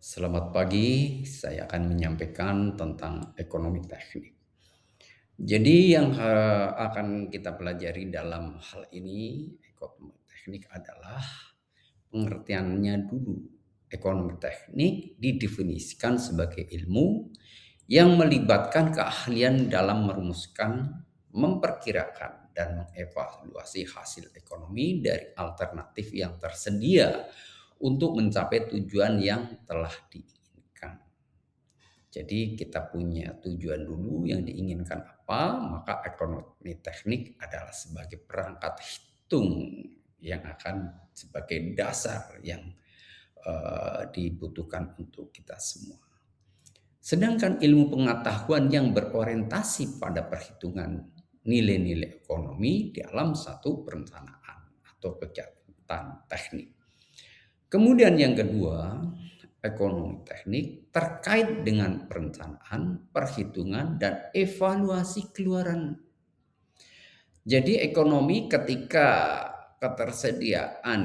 Selamat pagi, saya akan menyampaikan tentang ekonomi teknik. Jadi yang akan kita pelajari dalam hal ini, ekonomi teknik adalah pengertiannya dulu. Ekonomi teknik didefinisikan sebagai ilmu yang melibatkan keahlian dalam merumuskan, memperkirakan, dan mengevaluasi hasil ekonomi dari alternatif yang tersedia untuk mencapai tujuan yang telah diinginkan. Jadi kita punya tujuan dulu yang diinginkan apa, maka ekonomi teknik adalah sebagai perangkat hitung yang akan sebagai dasar yang dibutuhkan untuk kita semua. Sedangkan ilmu pengetahuan yang berorientasi pada perhitungan nilai-nilai ekonomi dalam satu perencanaan atau kegiatan teknik. Kemudian yang kedua, ekonomi teknik terkait dengan perencanaan, perhitungan, dan evaluasi keluaran. Jadi ekonomi ketika ketersediaan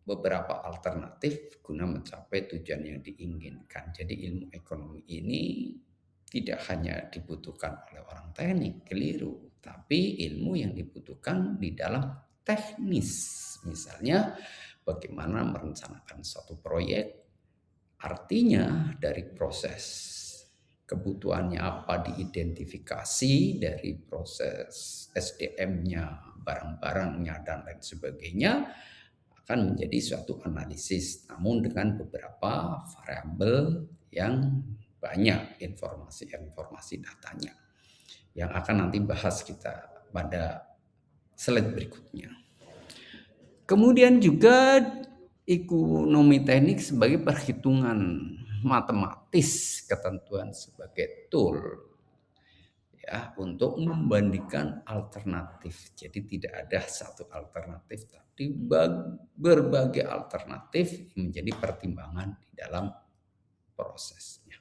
beberapa alternatif guna mencapai tujuan yang diinginkan. Jadi ilmu ekonomi ini tidak hanya dibutuhkan oleh orang teknik, keliru. Tapi ilmu yang dibutuhkan di dalam teknis. Misalnya bagaimana merencanakan suatu proyek, artinya dari proses kebutuhannya apa diidentifikasi, dari proses SDM-nya, barang-barangnya, dan lain sebagainya, akan menjadi suatu analisis, namun dengan beberapa variabel yang banyak informasi-informasi datanya yang akan nanti bahas kita pada slide berikutnya. Kemudian juga ekonomi teknik sebagai perhitungan matematis, ketentuan sebagai tool ya untuk membandingkan alternatif. Jadi tidak ada satu alternatif, tapi berbagai alternatif menjadi pertimbangan di dalam prosesnya.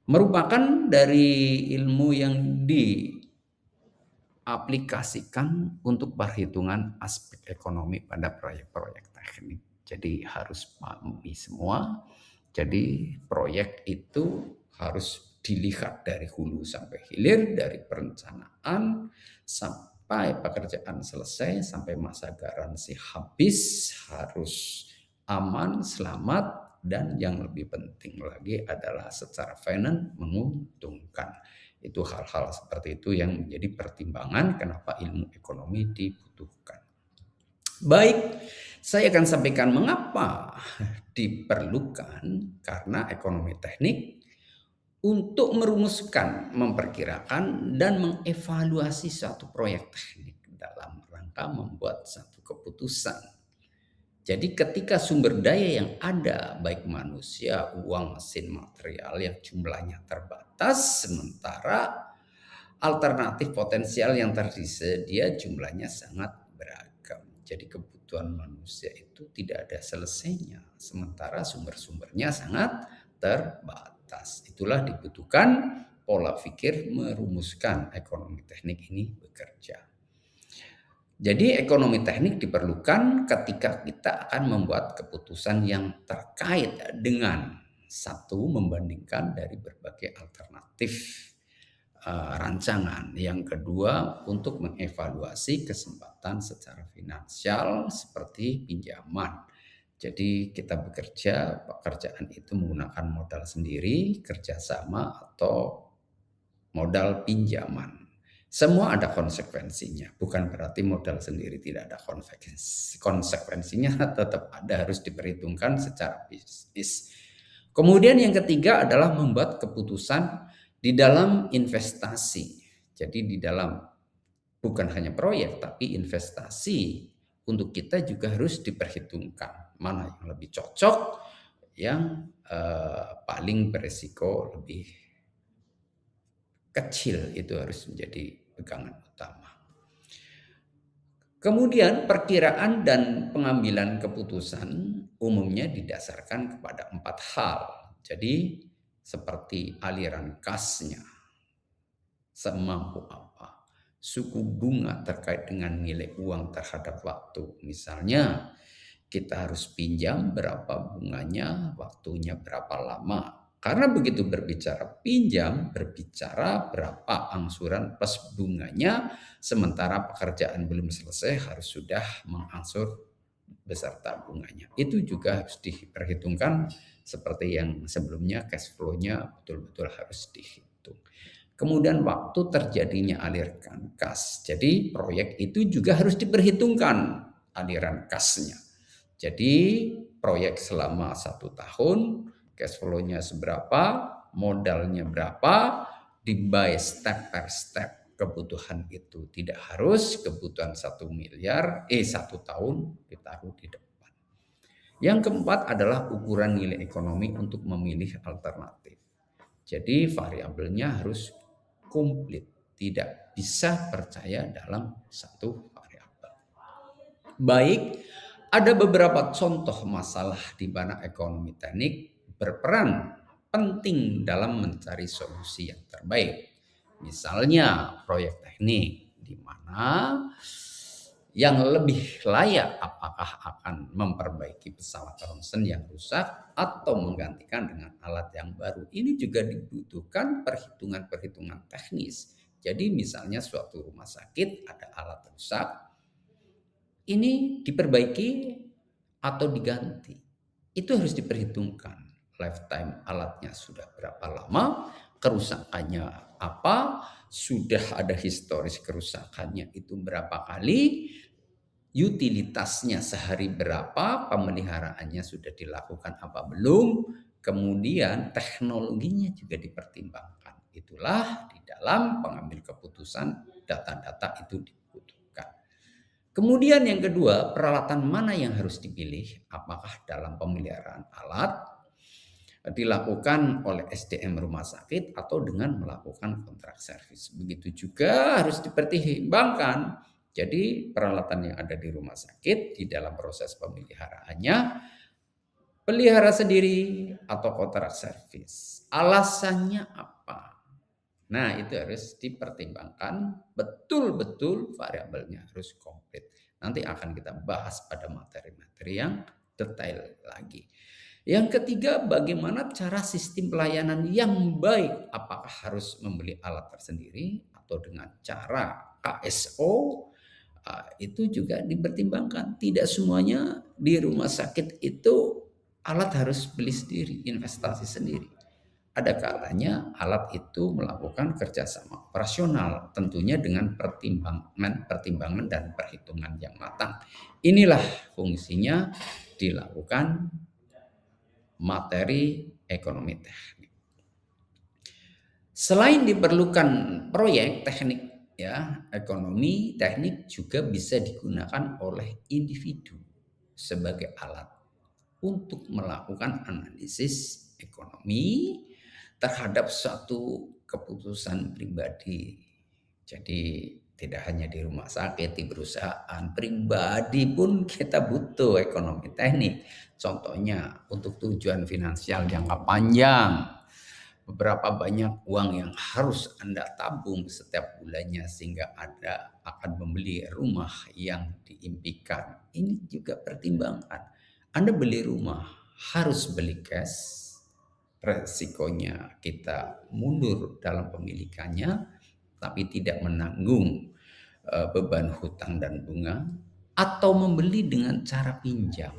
Merupakan dari ilmu yang diaplikasikan untuk perhitungan aspek ekonomi pada proyek-proyek teknik. Jadi harus pahami semua. Jadi proyek itu harus dilihat dari hulu sampai hilir, dari perencanaan sampai pekerjaan selesai, sampai masa garansi habis, harus aman, selamat, dan yang lebih penting lagi adalah secara finance menguntungkan. Itu hal-hal seperti itu yang menjadi pertimbangan kenapa ilmu ekonomi dibutuhkan. Baik, saya akan sampaikan mengapa diperlukan, karena ekonomi teknik untuk merumuskan, memperkirakan, dan mengevaluasi suatu proyek teknik dalam rangka membuat satu keputusan. Jadi ketika sumber daya yang ada, baik manusia, uang, mesin, material yang jumlahnya terbatas, sementara alternatif potensial yang tersedia jumlahnya sangat beragam. Jadi kebutuhan manusia itu tidak ada selesainya, sementara sumber-sumbernya sangat terbatas. Itulah dibutuhkan pola pikir merumuskan ekonomi teknik ini bekerja. Jadi ekonomi teknik diperlukan ketika kita akan membuat keputusan yang terkait dengan satu, membandingkan dari berbagai alternatif rancangan. Yang kedua, untuk mengevaluasi kesempatan secara finansial seperti pinjaman. Jadi kita bekerja, pekerjaan itu menggunakan modal sendiri, kerjasama, atau modal pinjaman. Semua ada konsekuensinya, bukan berarti modal sendiri tidak ada konsekuensinya, tetap ada, harus diperhitungkan secara bisnis. Kemudian yang ketiga adalah membuat keputusan di dalam investasi. Jadi di dalam bukan hanya proyek, tapi investasi untuk kita juga harus diperhitungkan mana yang lebih cocok, yang paling beresiko lebih kecil, itu harus menjadi pegangan utama. Kemudian perkiraan dan pengambilan keputusan umumnya didasarkan kepada 4 hal. Jadi seperti aliran kasnya, semampu apa, suku bunga terkait dengan nilai uang terhadap waktu. Misalnya kita harus pinjam berapa bunganya, waktunya berapa lama. Karena begitu berbicara pinjam, berbicara berapa angsuran plus bunganya, sementara pekerjaan belum selesai harus sudah mengangsur beserta bunganya. Itu juga harus diperhitungkan seperti yang sebelumnya, cash flow-nya betul-betul harus dihitung. Kemudian waktu terjadinya aliran kas. Jadi proyek itu juga harus diperhitungkan aliran kasnya. Jadi proyek selama 1 tahun, cash flow-nya seberapa, modalnya berapa, di-buy step per step kebutuhan itu. Tidak harus kebutuhan 1 miliar, 1 tahun ditaruh di depan. Yang keempat adalah ukuran nilai ekonomi untuk memilih alternatif. Jadi variabelnya harus komplit, tidak bisa percaya dalam satu variabel. Baik, ada beberapa contoh masalah di mana ekonomi teknik berperan penting dalam mencari solusi yang terbaik. Misalnya proyek teknik di mana yang lebih layak apakah akan memperbaiki pesawat ronsen yang rusak atau menggantikan dengan alat yang baru. Ini juga dibutuhkan perhitungan-perhitungan teknis. Jadi misalnya suatu rumah sakit ada alat rusak, ini diperbaiki atau diganti. Itu harus diperhitungkan. Lifetime alatnya sudah berapa lama, kerusakannya apa, sudah ada historis kerusakannya itu berapa kali, utilitasnya sehari berapa, pemeliharaannya sudah dilakukan apa belum, kemudian teknologinya juga dipertimbangkan. Itulah di dalam pengambil keputusan data-data itu dibutuhkan. Kemudian yang kedua, peralatan mana yang harus dipilih? Apakah dalam pemeliharaan alat dilakukan oleh SDM rumah sakit atau dengan melakukan kontrak servis. Begitu juga harus dipertimbangkan. Jadi peralatan yang ada di rumah sakit di dalam proses pemeliharaannya pelihara sendiri atau kontrak servis. Alasannya apa? Nah, itu harus dipertimbangkan betul-betul variabelnya harus komplit. Nanti akan kita bahas pada materi-materi yang detail lagi. Yang ketiga, bagaimana cara sistem pelayanan yang baik? Apakah harus membeli alat tersendiri atau dengan cara KSO? Itu juga dipertimbangkan. Tidak semuanya di rumah sakit itu alat harus beli sendiri, investasi sendiri. Ada kalanya alat itu melakukan kerjasama operasional, tentunya dengan pertimbangan dan perhitungan yang matang. Inilah fungsinya dilakukan materi ekonomi teknik. Selain diperlukan proyek teknik, ya, ekonomi teknik juga bisa digunakan oleh individu sebagai alat untuk melakukan analisis ekonomi terhadap suatu keputusan pribadi. Jadi tidak hanya di rumah sakit, di perusahaan pribadi pun kita butuh ekonomi teknik. Contohnya untuk tujuan finansial jangka panjang. Beberapa banyak uang yang harus Anda tabung setiap bulannya sehingga Anda akan membeli rumah yang diimpikan. Ini juga pertimbangan. Anda beli rumah harus beli cash, resikonya kita mundur dalam pemilikannya, tapi tidak menanggung beban hutang dan bunga, atau membeli dengan cara pinjam,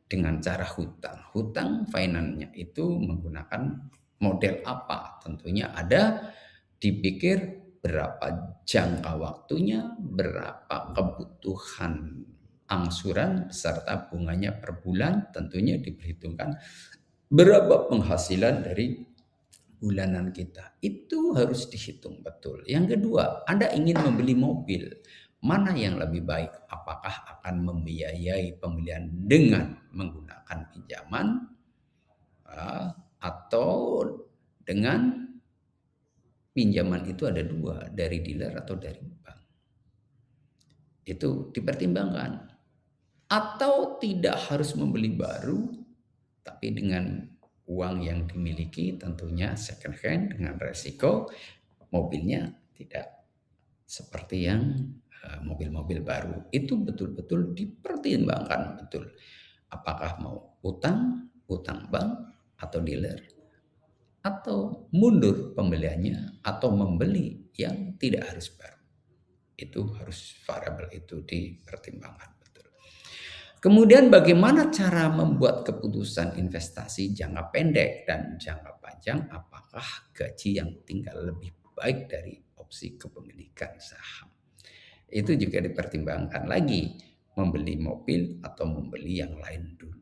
dengan cara hutang. Hutang finance-nya itu menggunakan model apa? Tentunya ada dipikir berapa jangka waktunya, berapa kebutuhan angsuran beserta bunganya per bulan, tentunya diperhitungkan berapa penghasilan dari bulanan kita. Itu harus dihitung betul. Yang kedua, Anda ingin membeli mobil, mana yang lebih baik? Apakah akan membiayai pembelian dengan menggunakan pinjaman atau dengan pinjaman itu ada dua, dari dealer atau dari bank. Itu dipertimbangkan. Atau tidak harus membeli baru, tapi dengan uang yang dimiliki tentunya second hand dengan resiko mobilnya tidak seperti yang mobil-mobil baru itu betul-betul dipertimbangkan betul. Apakah mau utang bank atau dealer, atau mundur pembeliannya, atau membeli yang tidak harus baru. Itu harus variabel itu dipertimbangkan betul. Kemudian bagaimana cara membuat keputusan investasi jangka pendek dan jangka panjang? Apakah gaji yang tinggal lebih baik dari opsi kepemilikan saham? Itu juga dipertimbangkan lagi, membeli mobil atau membeli yang lain dulu.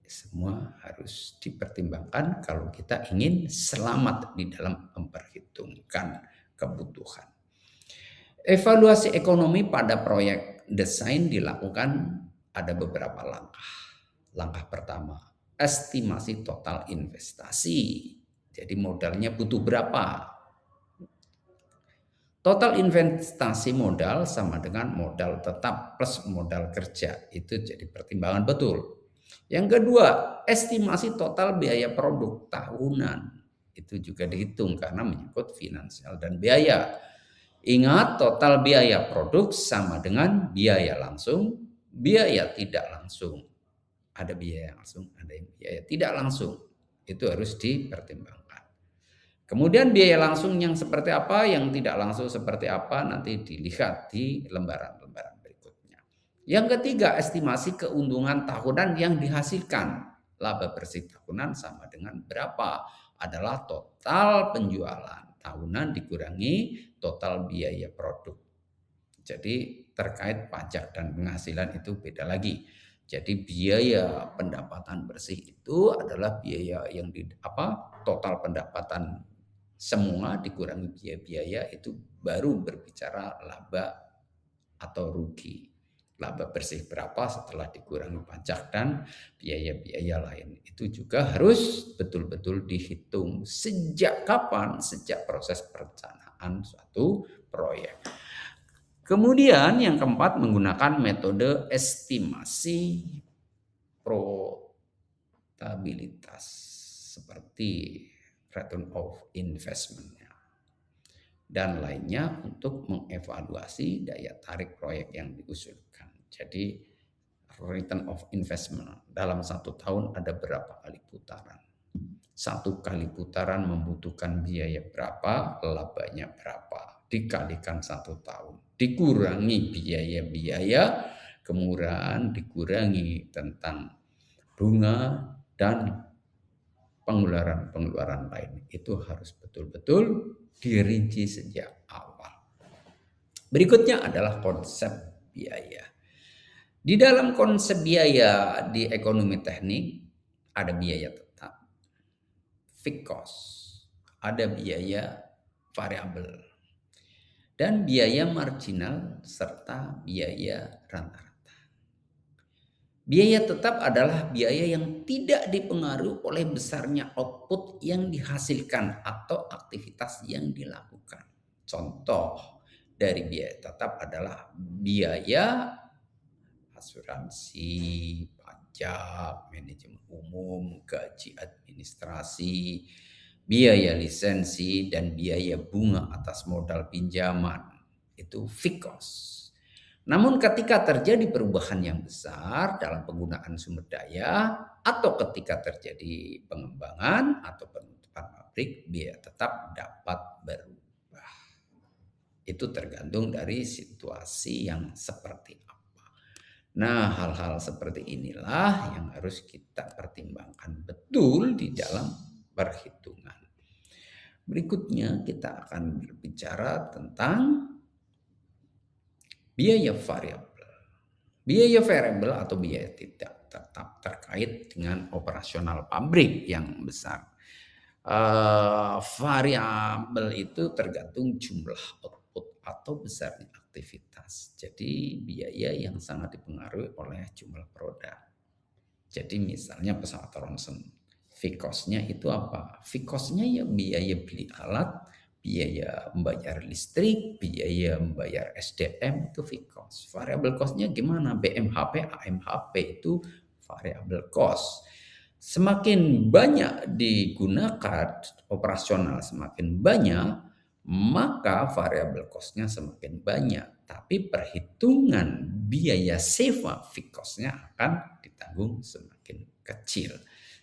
Semua harus dipertimbangkan kalau kita ingin selamat di dalam memperhitungkan kebutuhan. Evaluasi ekonomi pada proyek desain dilakukan ada beberapa langkah. Langkah pertama, estimasi total investasi. Jadi modalnya butuh berapa? Total investasi modal sama dengan modal tetap plus modal kerja. Itu jadi pertimbangan betul. Yang kedua, estimasi total biaya produk tahunan. Itu juga dihitung karena menyangkut finansial dan biaya. Ingat, total biaya produk sama dengan biaya langsung, biaya tidak langsung. Ada biaya langsung, ada yang biaya tidak langsung. Itu harus dipertimbangkan. Kemudian biaya langsung yang seperti apa, yang tidak langsung seperti apa, nanti dilihat di lembaran-lembaran berikutnya. Yang ketiga, estimasi keuntungan tahunan yang dihasilkan. Laba bersih tahunan sama dengan berapa? Adalah total penjualan tahunan dikurangi total biaya produk. Jadi terkait pajak dan penghasilan itu beda lagi. Jadi biaya pendapatan bersih itu adalah biaya yang total pendapatan semua dikurangi biaya-biaya, itu baru berbicara laba atau rugi. Laba bersih berapa setelah dikurangi pajak dan biaya-biaya lain. Itu juga harus betul-betul dihitung. Sejak kapan? Sejak proses perencanaan suatu proyek. Kemudian yang keempat, menggunakan metode estimasi profitabilitas seperti return of investment-nya dan lainnya untuk mengevaluasi daya tarik proyek yang diusulkan. Jadi return of investment dalam 1 tahun ada berapa kali putaran. 1 kali putaran membutuhkan biaya berapa, labanya berapa, dikalikan 1 tahun, dikurangi biaya-biaya, kemudian dikurangi tentang bunga dan pengeluaran lain. Itu harus betul-betul dirinci sejak awal. Berikutnya adalah konsep biaya. Di dalam konsep biaya di ekonomi teknik ada biaya tetap, fixed cost, ada biaya variabel, dan biaya marginal serta biaya rata-rata. Biaya tetap adalah biaya yang tidak dipengaruhi oleh besarnya output yang dihasilkan atau aktivitas yang dilakukan. Contoh dari biaya tetap adalah biaya asuransi, pajak, manajemen umum, gaji administrasi, biaya lisensi, dan biaya bunga atas modal pinjaman. Itu fixed cost. Namun ketika terjadi perubahan yang besar dalam penggunaan sumber daya atau ketika terjadi pengembangan atau penutupan pabrik, biaya tetap dapat berubah. Itu tergantung dari situasi yang seperti apa. Nah, hal-hal seperti inilah yang harus kita pertimbangkan betul di dalam perhitungan. Berikutnya kita akan berbicara tentang biaya variabel. Biaya variabel atau biaya tidak tetap terkait dengan operasional pabrik yang besar. Variabel itu tergantung jumlah output atau besarnya aktivitas. Jadi biaya yang sangat dipengaruhi oleh jumlah produk. Jadi misalnya pesawat ronsen, fixed cost-nya itu apa? Fixed cost-nya ya biaya beli alat, biaya membayar listrik, biaya membayar SDM, itu fixed cost. Variable cost-nya gimana? BMHP, AMHP itu variable cost. Semakin banyak digunakan operasional, semakin banyak, maka variabel cost-nya semakin banyak, tapi perhitungan biaya sewa fixed cost-nya akan ditanggung semakin kecil.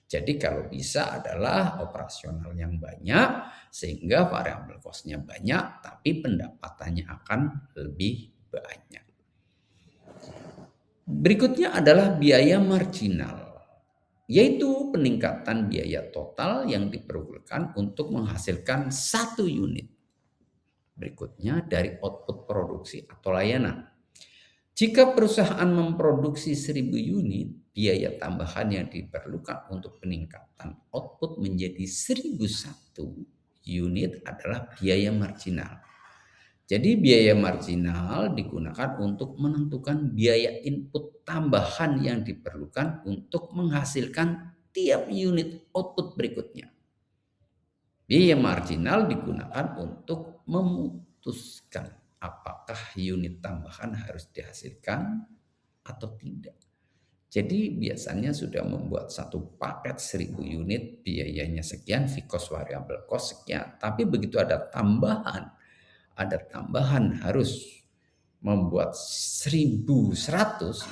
Jadi kalau bisa adalah operasional yang banyak sehingga variabel cost-nya banyak, tapi pendapatannya akan lebih banyak. Berikutnya adalah biaya marginal, yaitu peningkatan biaya total yang diperlukan untuk menghasilkan satu unit. Berikutnya dari output produksi atau layanan. Jika perusahaan memproduksi 1000 unit, biaya tambahan yang diperlukan untuk peningkatan output menjadi 1001 unit adalah biaya marginal. Jadi biaya marginal digunakan untuk menentukan biaya input tambahan yang diperlukan untuk menghasilkan tiap unit output berikutnya. Biaya marginal digunakan untuk memutuskan apakah unit tambahan harus dihasilkan atau tidak. Jadi biasanya sudah membuat satu paket 1000 unit biayanya sekian, fixed cost variable cost sekian. Tapi begitu ada tambahan harus membuat 1100,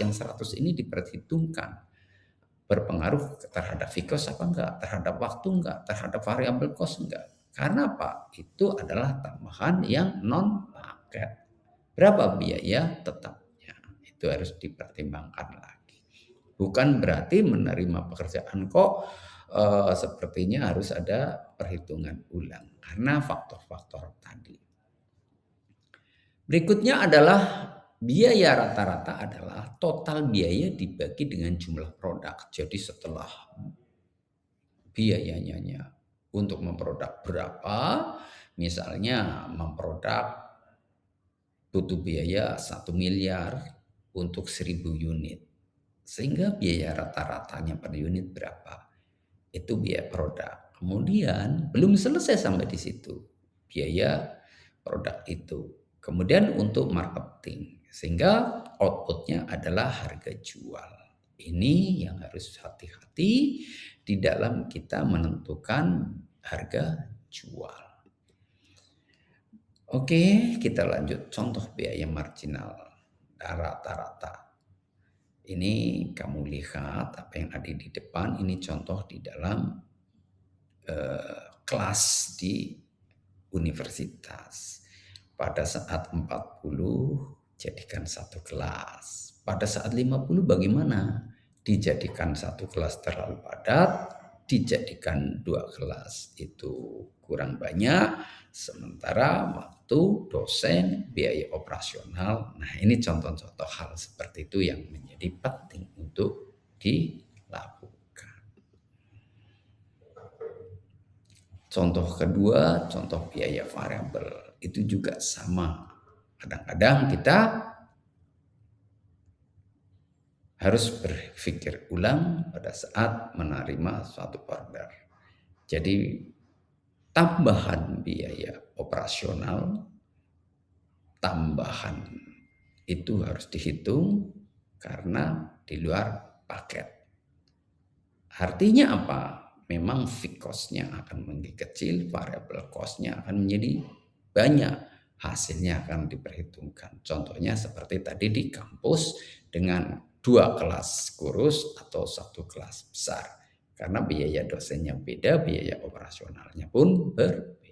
yang 100 ini diperhitungkan berpengaruh terhadap fixed cost apa enggak, terhadap waktu enggak, terhadap variable cost enggak. Karena apa? Itu adalah tambahan yang non paket. Berapa biaya tetapnya? Itu harus dipertimbangkan lagi. Bukan berarti menerima pekerjaan kok sepertinya harus ada perhitungan ulang karena faktor-faktor tadi. Berikutnya adalah biaya rata-rata adalah total biaya dibagi dengan jumlah produk. Jadi setelah biayanya untuk memproduk berapa, misalnya memproduk butuh biaya 1 miliar untuk 1000 unit. Sehingga biaya rata-ratanya per unit berapa? Itu biaya produk. Kemudian belum selesai sampai di situ. Biaya produk itu. Kemudian untuk marketing, sehingga outputnya adalah harga jual. Ini yang harus hati-hati di dalam kita menentukan harga jual. Oke, kita lanjut contoh biaya marginal rata-rata. Ini kamu lihat apa yang ada di depan, ini contoh di dalam kelas di universitas. Pada saat 40 jadikan satu kelas. Pada saat 50 bagaimana? Dijadikan satu kelas terlalu padat, dijadikan 2 kelas itu kurang banyak, sementara waktu dosen, biaya operasional. Nah, ini contoh-contoh hal seperti itu yang menjadi penting untuk dilakukan. Contoh kedua, contoh biaya variabel. Itu juga sama. Kadang-kadang kita harus berpikir ulang pada saat menerima suatu order. Jadi tambahan biaya operasional, tambahan itu harus dihitung karena di luar paket. Artinya apa? Memang fixed cost-nya akan menjadi kecil, variable cost-nya akan menjadi banyak, hasilnya akan diperhitungkan. Contohnya seperti tadi di kampus dengan 2 kelas kursus atau 1 kelas besar. Karena biaya dosennya beda, biaya operasionalnya pun berbeda.